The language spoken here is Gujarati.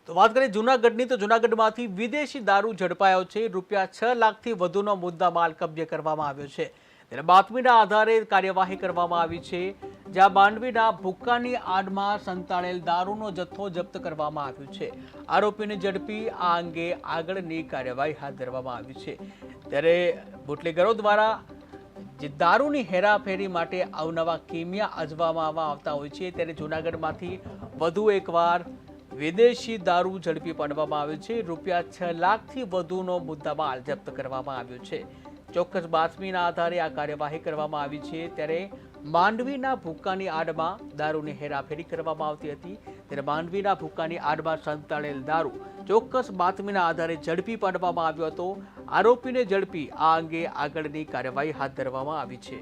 તો વાત કરીએ જૂનાગઢની, તો જૂનાગઢમાંથી વિદેશી દારૂ ઝડપાયો છે। ₹6 લાખથી વધુનો મુદ્દામાલ કબજે કરવામાં આવ્યો છે। ત્યારે બાતમીના આધારે કાર્યવાહી કરવામાં આવી છે, જ્યાં માંડવીના ભૂક્કાની આડમાં સંતાડેલ દારૂનો જથ્થો જપ્ત કરવામાં આવ્યો છે। આરોપીને ઝડપી આ અંગે આગળની કાર્યવાહી હાથ ધરવામાં આવી છે। ત્યારે બુટલેગરો દ્વારા જે દારૂની હેરાફેરી માટે અવનવા કિમિયા અજમાવવામાં આવતા હોય છે, ત્યારે જૂનાગઢમાંથી વધુ એકવાર વિદેશી દારૂ ઝડપી પાડવામાં આવ્યો છે। ₹6 લાખથી વધુનો મુદ્દામાલ જપ્ત કરવામાં આવ્યો છે। ચોક્કસ બાતમીના આધારે આ કાર્યવાહી કરવામાં આવી છે। ત્યારે માંડવીના ભૂક્કાની આડમાં દારૂની હેરાફેરી કરવામાં આવતી હતી, ત્યારે માંડવીના ભૂક્કાની આડમાં સંતાડેલ દારૂ ચોક્કસ બાતમીના આધારે ઝડપી પાડવામાં આવ્યો હતો। આરોપીને ઝડપી આ અંગે આગળની કાર્યવાહી હાથ ધરવામાં આવી છે।